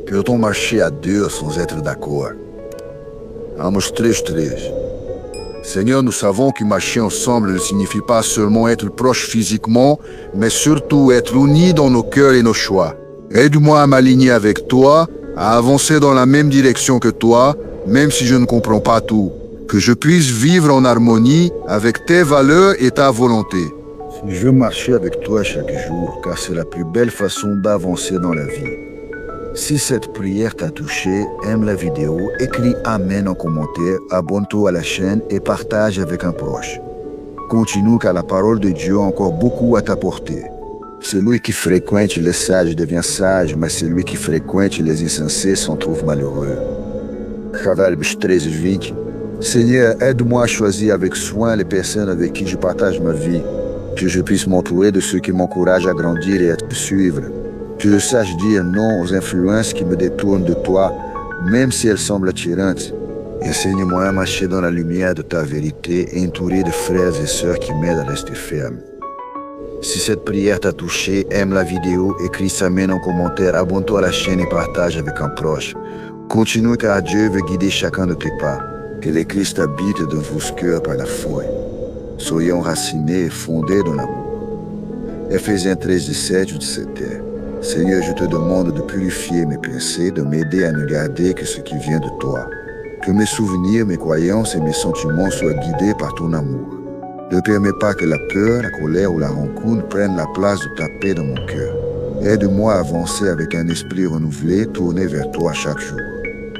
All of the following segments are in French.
Peut-on marcher à deux sans être d'accord? Amos 3:3. Seigneur, nous savons que marcher ensemble ne signifie pas seulement être proches physiquement, mais surtout être unis dans nos cœurs et nos choix. Aide-moi à m'aligner avec toi, à avancer dans la même direction que toi, même si je ne comprends pas tout. Que je puisse vivre en harmonie avec tes valeurs et ta volonté. Je veux marcher avec toi chaque jour, car c'est la plus belle façon d'avancer dans la vie. Si cette prière t'a touché, aime la vidéo, écris Amen en commentaire, abonne-toi à la chaîne et partage avec un proche. Continue car la parole de Dieu a encore beaucoup à t'apporter. Celui qui fréquente les sages devient sage, mais celui qui fréquente les insensés s'en trouve malheureux. Provérbios 13:20. Seigneur, aide-moi à choisir avec soin les personnes avec qui je partage ma vie, que je puisse m'entourer de ceux qui m'encouragent à grandir et à te suivre. Que je sache dire non aux influences qui me détournent de toi, même si elles semblent attirantes. Enseigne-moi à marcher dans la lumière de ta vérité, entouré de frères et sœurs qui m'aident à rester ferme. Si cette prière t'a touché, aime la vidéo, écris Amen en commentaire, abonne-toi à la chaîne et partage avec un proche. Continue car Dieu veut guider chacun de tes pas. Que le Christ habite dans vos cœurs par la foi. Soyez enracinés et fondés dans l'amour. Ephésiens 13:17. Seigneur, je te demande de purifier mes pensées, de m'aider à ne garder que ce qui vient de toi. Que mes souvenirs, mes croyances et mes sentiments soient guidés par ton amour. Ne permets pas que la peur, la colère ou la rancune prennent la place de ta paix dans mon cœur. Aide-moi à avancer avec un esprit renouvelé, tourné vers toi chaque jour.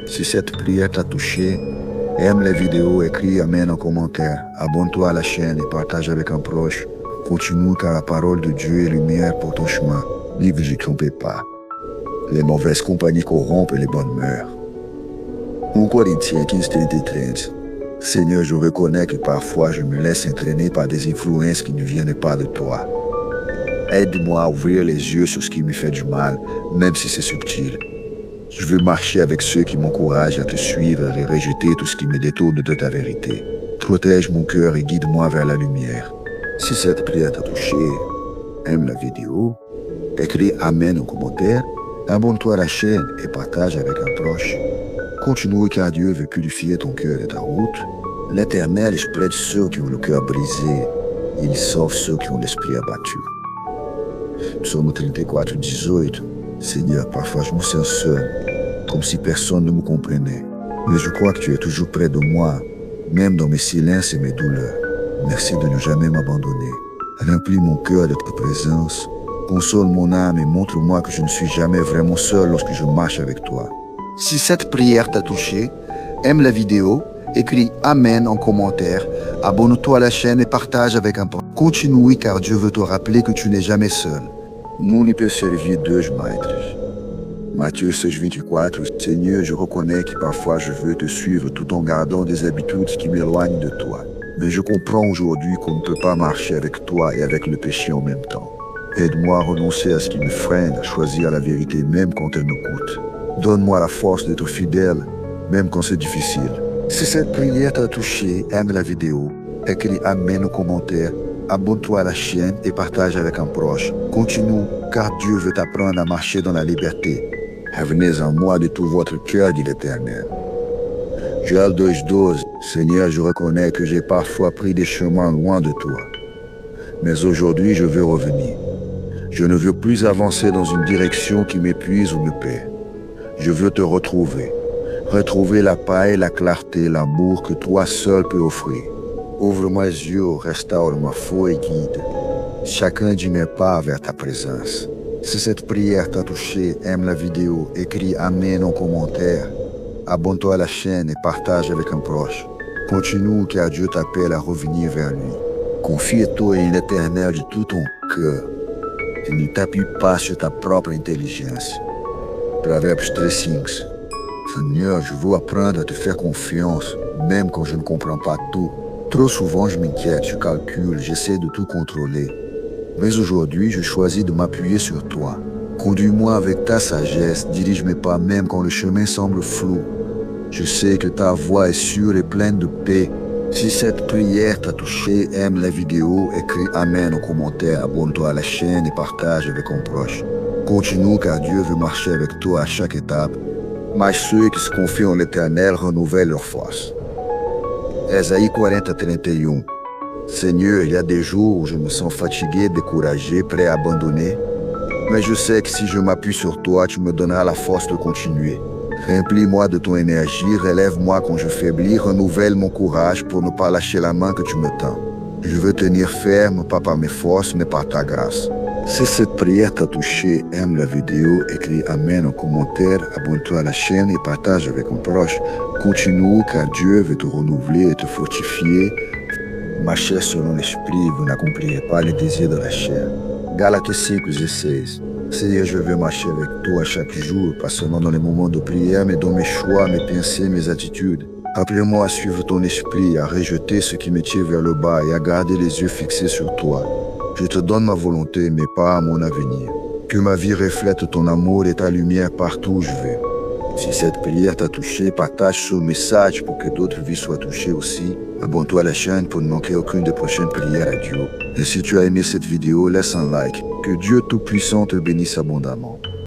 Si cette prière t'a touché, aime la vidéo, écris Amen en commentaire, abonne-toi à la chaîne et partage avec un proche. Continue car la parole de Dieu est lumière pour ton chemin. Ne vous y trompez pas. Les mauvaises compagnies corrompent les bonnes mœurs. 1 Corinthiens 15:30. Seigneur, je reconnais que parfois je me laisse entraîner par des influences qui ne viennent pas de toi. Aide-moi à ouvrir les yeux sur ce qui me fait du mal, même si c'est subtil. Je veux marcher avec ceux qui m'encouragent à te suivre et rejeter tout ce qui me détourne de ta vérité. Protège mon cœur et guide-moi vers la lumière. Si cette prière t'a touché, aime la vidéo, écris Amen en commentaire, abonne-toi à la chaîne et partage avec un proche. Continue car Dieu veut purifier ton cœur et ta route. L'Éternel exprime ceux qui ont le cœur brisé. Il sauve ceux qui ont l'esprit abattu. Psaume 34:18. Seigneur, parfois je me sens seul, comme si personne ne me comprenait. Mais je crois que tu es toujours près de moi, même dans mes silences et mes douleurs. Merci de ne jamais m'abandonner. Remplis mon cœur de ta présence. Console mon âme et montre-moi que je ne suis jamais vraiment seul lorsque je marche avec toi. Si cette prière t'a touché, aime la vidéo, écris Amen en commentaire, abonne-toi à la chaîne et partage avec un pote. Continue car Dieu veut te rappeler que tu n'es jamais seul. Nous ne peut servir deux maîtres. Matthieu 6:24. Seigneur, je reconnais que parfois je veux te suivre tout en gardant des habitudes qui m'éloignent de toi. Mais je comprends aujourd'hui qu'on ne peut pas marcher avec toi et avec le péché en même temps. Aide-moi à renoncer à ce qui me freine, à choisir la vérité même quand elle me coûte. Donne-moi la force d'être fidèle, même quand c'est difficile. Si cette prière t'a touché, aime la vidéo, écris Amen en commentaire, abonne-toi à la chaîne et partage avec un proche. Continue, car Dieu veut t'apprendre à marcher dans la liberté. Venez en moi de tout votre cœur, dit l'Éternel. Joël 2:12. Seigneur, je reconnais que j'ai parfois pris des chemins loin de toi. Mais aujourd'hui, je veux revenir. Je ne veux plus avancer dans une direction qui m'épuise ou me perd. Je veux te retrouver. Retrouver la paix, la clarté, l'amour que toi seul peux offrir. Ouvre-moi les yeux, restaure ma foi et guide chacun de mes pas vers ta présence. Si cette prière t'a touché, aime la vidéo, écris Amen en commentaire, abonne-toi à la chaîne et partage avec un proche. Continue car Dieu t'appelle à revenir vers lui. Confie-toi en l'Éternel de tout ton cœur et ne t'appuie pas sur ta propre intelligence. Provérbios 3:5. Seigneur, je veux apprendre à te faire confiance, même quand je ne comprends pas tout. Trop souvent, je m'inquiète, je calcule, j'essaie de tout contrôler. Mais aujourd'hui, je choisis de m'appuyer sur toi. Conduis-moi avec ta sagesse, dirige mes pas même quand le chemin semble flou. Je sais que ta voix est sûre et pleine de paix. Si cette prière t'a touché, aime la vidéo, écris Amen en commentaire, abonne-toi à la chaîne et partage avec un proche. Continue car Dieu veut marcher avec toi à chaque étape, mais ceux qui se confient en l'Éternel renouvellent leur force. Ésaïe 40, 31. Seigneur, il y a des jours où je me sens fatigué, découragé, prêt à abandonner. Mais je sais que si je m'appuie sur toi, tu me donneras la force de continuer. Remplis-moi de ton énergie, relève-moi quand je faiblis, renouvelle mon courage pour ne pas lâcher la main que tu me tends. Je veux tenir ferme, pas par mes forces, mais par ta grâce. Si cette prière t'a touché, aime la vidéo, écris Amen en commentaire, abonne-toi à la chaîne et partage avec un proche. Continue car Dieu veut te renouveler et te fortifier. Marchez selon l'esprit, vous n'accomplirez pas les désirs de la chair. Galates 5, 16. Seigneur, je veux marcher avec toi chaque jour, pas seulement dans les moments de prière, mais dans mes choix, mes pensées, mes attitudes. Appelle-moi à suivre ton esprit, à rejeter ce qui me tire vers le bas et à garder les yeux fixés sur toi. Je te donne ma volonté, mais pas mon avenir. Que ma vie reflète ton amour et ta lumière partout où je vais. Si cette prière t'a touché, partage ce message pour que d'autres vies soient touchées aussi. Abonne-toi à la chaîne pour ne manquer aucune des prochaines prières à Dieu. Et si tu as aimé cette vidéo, laisse un like. Que Dieu Tout-Puissant te bénisse abondamment.